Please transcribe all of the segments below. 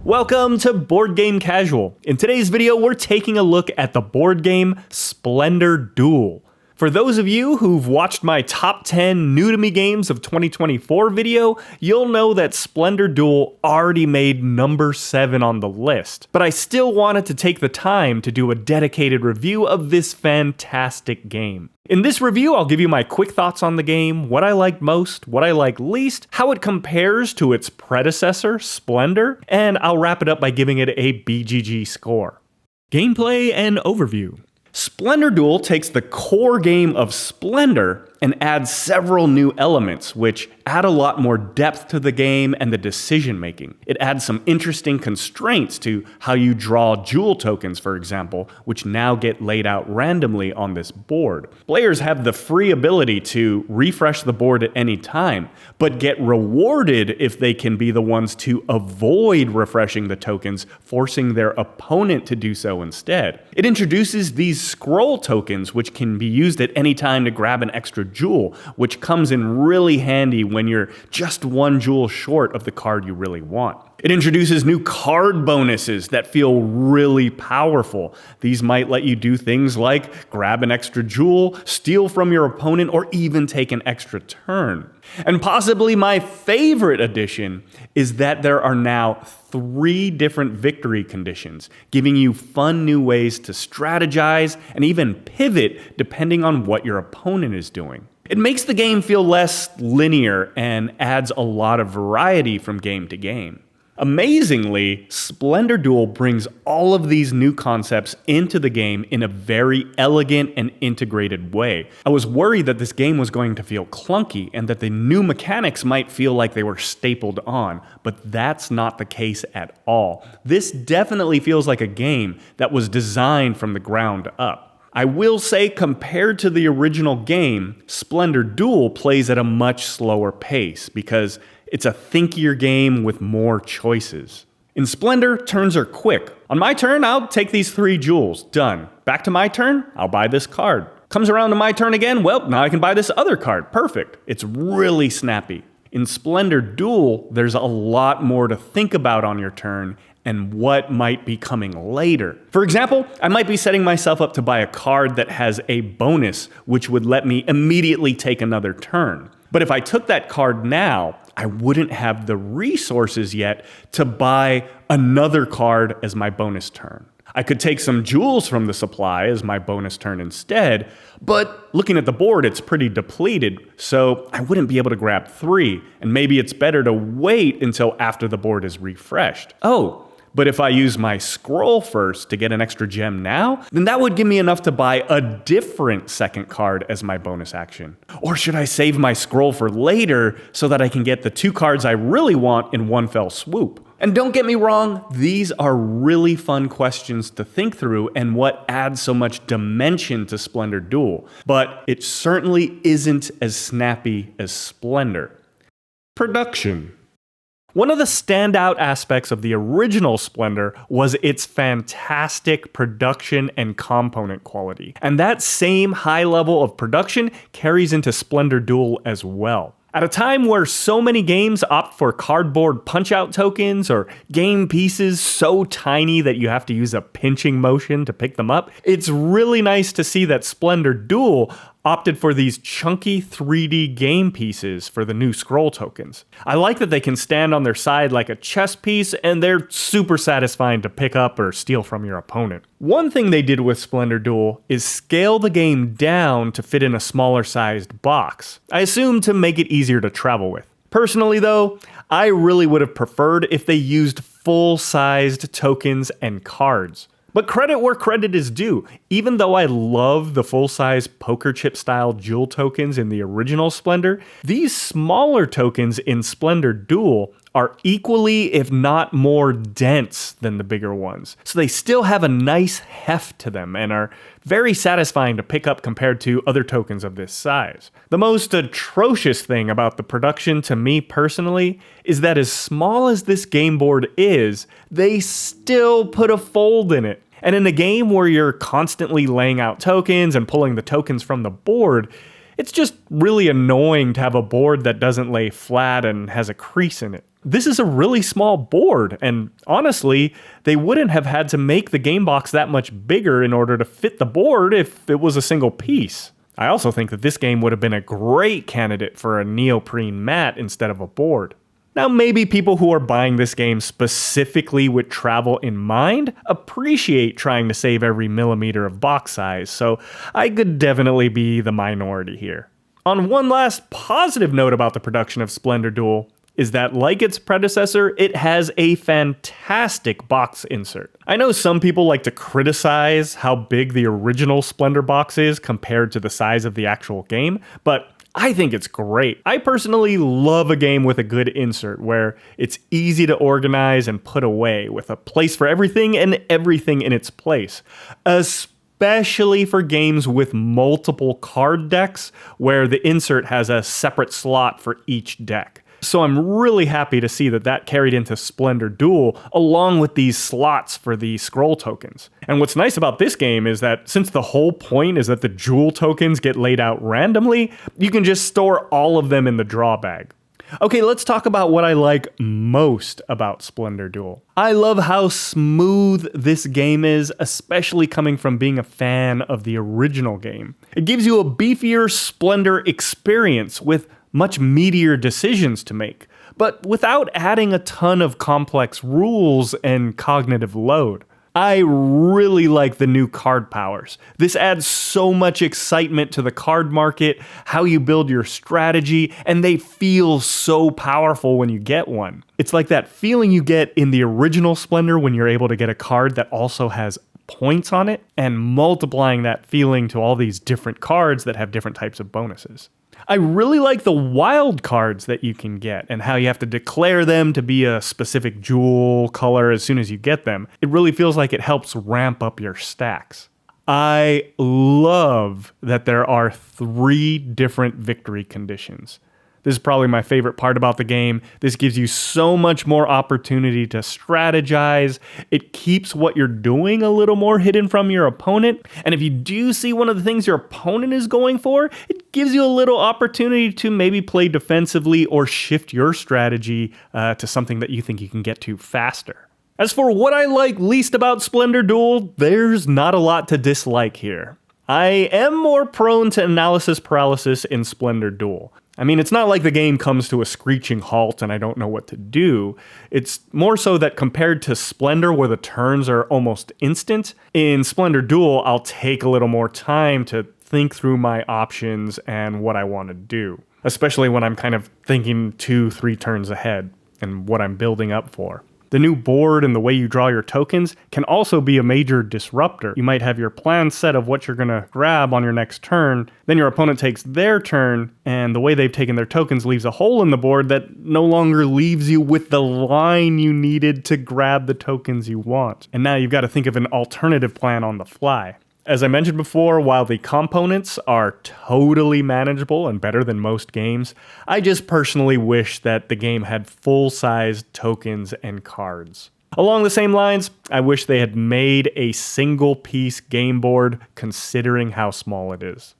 Welcome to Board Game Casual. In today's video, we're taking a look at the board game Splendor Duel. For those of you who've watched my top 10 new to me games of 2024 video, you'll know that Splendor Duel already made number 7 on the list. But I still wanted to take the time to do a dedicated review of this fantastic game. In this review, I'll give you my quick thoughts on the game, what I liked most, what I like least, how it compares to its predecessor, Splendor, and I'll wrap it up by giving it a BGG score. Gameplay and overview. Splendor Duel takes the core game of Splendor and adds several new elements, which add a lot more depth to the game and the decision making. It adds some interesting constraints to how you draw jewel tokens, for example, which now get laid out randomly on this board. Players have the free ability to refresh the board at any time, but get rewarded if they can be the ones to avoid refreshing the tokens, forcing their opponent to do so instead. It introduces these scroll tokens, which can be used at any time to grab an extra jewel, which comes in really handy when you're just one jewel short of the card you really want. It introduces new card bonuses that feel really powerful. These might let you do things like grab an extra jewel, steal from your opponent, or even take an extra turn. And possibly my favorite addition is that there are now 3 different victory conditions, giving you fun new ways to strategize and even pivot depending on what your opponent is doing. It makes the game feel less linear and adds a lot of variety from game to game. Amazingly, Splendor Duel brings all of these new concepts into the game in a very elegant and integrated way. I was worried that this game was going to feel clunky and that the new mechanics might feel like they were stapled on, but that's not the case at all. This definitely feels like a game that was designed from the ground up. I will say, compared to the original game, Splendor Duel plays at a much slower pace because it's a thinkier game with more choices. In Splendor, turns are quick. On my turn, I'll take these 3 jewels. Done. Back to my turn, I'll buy this card. Comes around to my turn again, well, now I can buy this other card. Perfect. It's really snappy. In Splendor Duel, there's a lot more to think about on your turn and what might be coming later. For example, I might be setting myself up to buy a card that has a bonus, which would let me immediately take another turn. But if I took that card now, I wouldn't have the resources yet to buy another card as my bonus turn. I could take some jewels from the supply as my bonus turn instead, but looking at the board, it's pretty depleted, so I wouldn't be able to grab 3, and maybe it's better to wait until after the board is refreshed. Oh, but if I use my scroll first to get an extra gem now, then that would give me enough to buy a different second card as my bonus action. Or should I save my scroll for later so that I can get the 2 cards I really want in one fell swoop? And don't get me wrong, these are really fun questions to think through and what adds so much dimension to Splendor Duel, but it certainly isn't as snappy as Splendor. Production. One of the standout aspects of the original Splendor was its fantastic production and component quality, and that same high level of production carries into Splendor Duel as well. At a time where so many games opt for cardboard punch-out tokens or game pieces so tiny that you have to use a pinching motion to pick them up, it's really nice to see that Splendor Duel opted for these chunky 3D game pieces for the new scroll tokens. I like that they can stand on their side like a chess piece, and they're super satisfying to pick up or steal from your opponent. One thing they did with Splendor Duel is scale the game down to fit in a smaller sized box. I assume to make it easier to travel with. Personally though, I really would have preferred if they used full-sized tokens and cards. But credit where credit is due. Even though I love the full-size poker chip style jewel tokens in the original Splendor, these smaller tokens in Splendor Duel are equally, if not more, dense than the bigger ones. So they still have a nice heft to them and are very satisfying to pick up compared to other tokens of this size. The most atrocious thing about the production to me personally is that as small as this game board is, they still put a fold in it. And in a game where you're constantly laying out tokens and pulling the tokens from the board, It's just really annoying to have a board that doesn't lay flat and has a crease in it. This is a really small board, and honestly, they wouldn't have had to make the game box that much bigger in order to fit the board if it was a single piece. I also think that this game would have been a great candidate for a neoprene mat instead of a board. Now, maybe people who are buying this game specifically with travel in mind appreciate trying to save every millimeter of box size, so I could definitely be the minority here. On one last positive note about the production of Splendor Duel, is that like its predecessor, it has a fantastic box insert. I know some people like to criticize how big the original Splendor box is compared to the size of the actual game, but I think it's great. I personally love a game with a good insert where it's easy to organize and put away with a place for everything and everything in its place. Especially for games with multiple card decks where the insert has a separate slot for each deck. So I'm really happy to see that carried into Splendor Duel along with these slots for the scroll tokens. And what's nice about this game is that since the whole point is that the jewel tokens get laid out randomly, you can just store all of them in the draw bag. Okay, let's talk about what I like most about Splendor Duel. I love how smooth this game is, especially coming from being a fan of the original game. It gives you a beefier Splendor experience with much meatier decisions to make, but without adding a ton of complex rules and cognitive load. I really like the new card powers. This adds so much excitement to the card market, how you build your strategy, and they feel so powerful when you get one. It's like that feeling you get in the original Splendor when you're able to get a card that also has points on it, and multiplying that feeling to all these different cards that have different types of bonuses. I really like the wild cards that you can get and how you have to declare them to be a specific jewel color as soon as you get them. It really feels like it helps ramp up your stacks. I love that there are 3 different victory conditions. This is probably my favorite part about the game. This gives you so much more opportunity to strategize. It keeps what you're doing a little more hidden from your opponent. And if you do see one of the things your opponent is going for, it gives you a little opportunity to maybe play defensively or shift your strategy to something that you think you can get to faster. As for what I like least about Splendor Duel, there's not a lot to dislike here. I am more prone to analysis paralysis in Splendor Duel. I mean, it's not like the game comes to a screeching halt and I don't know what to do. It's more so that compared to Splendor, where the turns are almost instant, in Splendor Duel, I'll take a little more time to think through my options and what I want to do, especially when I'm kind of thinking 2-3 turns ahead and what I'm building up for. The new board and the way you draw your tokens can also be a major disruptor. You might have your plan set of what you're going to grab on your next turn, then your opponent takes their turn, and the way they've taken their tokens leaves a hole in the board that no longer leaves you with the line you needed to grab the tokens you want. And now you've got to think of an alternative plan on the fly. As I mentioned before, while the components are totally manageable and better than most games, I just personally wish that the game had full-sized tokens and cards. Along the same lines, I wish they had made a single-piece game board considering how small it is.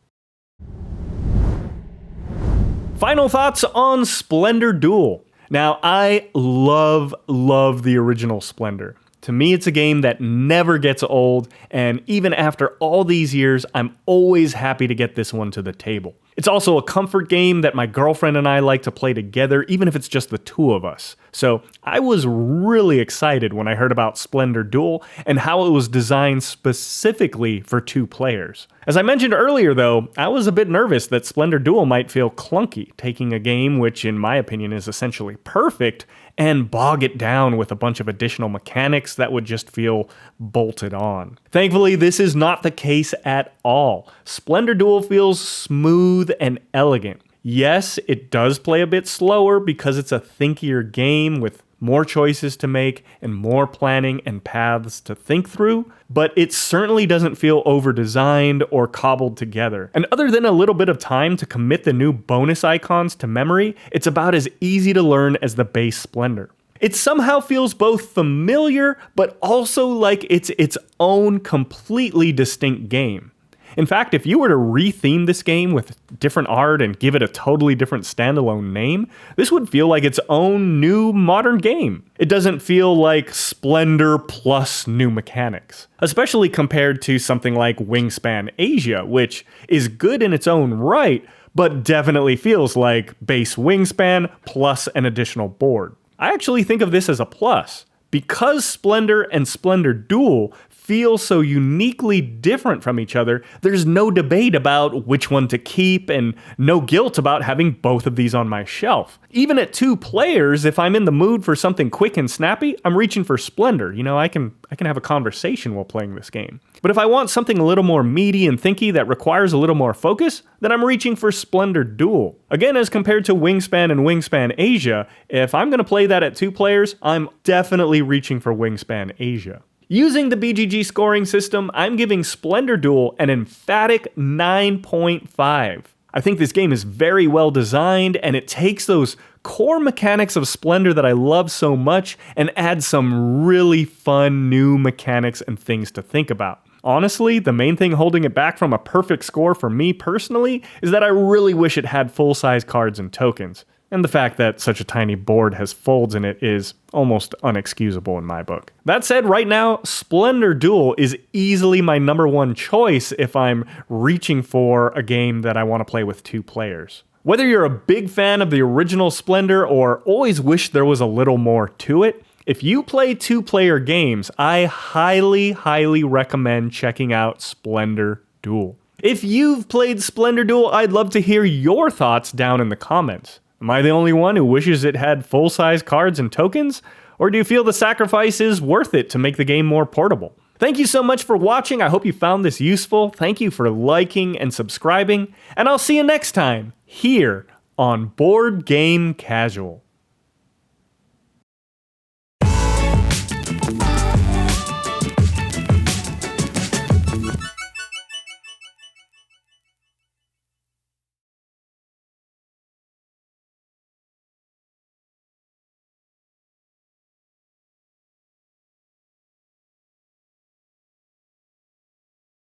Final thoughts on Splendor Duel. Now, I love the original Splendor. To me, it's a game that never gets old, and even after all these years, I'm always happy to get this one to the table. It's also a comfort game that my girlfriend and I like to play together, even if it's just the 2 of us. So I was really excited when I heard about Splendor Duel and how it was designed specifically for 2 players. As I mentioned earlier though, I was a bit nervous that Splendor Duel might feel clunky, taking a game which in my opinion is essentially perfect and bog it down with a bunch of additional mechanics that would just feel bolted on. Thankfully, this is not the case at all. Splendor Duel feels smooth and elegant. Yes, it does play a bit slower because it's a thinkier game with more choices to make and more planning and paths to think through, but it certainly doesn't feel over-designed or cobbled together. And other than a little bit of time to commit the new bonus icons to memory, it's about as easy to learn as the base Splendor. It somehow feels both familiar, but also like it's its own completely distinct game. In fact, if you were to retheme this game with different art and give it a totally different standalone name, this would feel like its own new modern game. It doesn't feel like Splendor plus new mechanics, especially compared to something like Wingspan Asia, which is good in its own right, but definitely feels like base Wingspan plus an additional board. I actually think of this as a plus. Because Splendor and Splendor Duel feel so uniquely different from each other, there's no debate about which one to keep and no guilt about having both of these on my shelf. Even at 2 players, if I'm in the mood for something quick and snappy, I'm reaching for Splendor. You know, I can have a conversation while playing this game. But if I want something a little more meaty and thinky that requires a little more focus, then I'm reaching for Splendor Duel. Again, as compared to Wingspan and Wingspan Asia, if I'm going to play that at 2 players, I'm definitely reaching for Wingspan Asia. Using the BGG scoring system, I'm giving Splendor Duel an emphatic 9.5. I think this game is very well designed, and it takes those core mechanics of Splendor that I love so much and adds some really fun new mechanics and things to think about. Honestly, the main thing holding it back from a perfect score for me personally is that I really wish it had full-size cards and tokens. And the fact that such a tiny board has folds in it is almost unexcusable in my book. That said, right now, Splendor Duel is easily my #1 choice if I'm reaching for a game that I want to play with 2 players. Whether you're a big fan of the original Splendor or always wish there was a little more to it, if you play 2-player games, I highly recommend checking out Splendor Duel. If you've played Splendor Duel, I'd love to hear your thoughts down in the comments. Am I the only one who wishes it had full-size cards and tokens? Or do you feel the sacrifice is worth it to make the game more portable? Thank you so much for watching. I hope you found this useful. Thank you for liking and subscribing. And I'll see you next time here on Board Game Casual.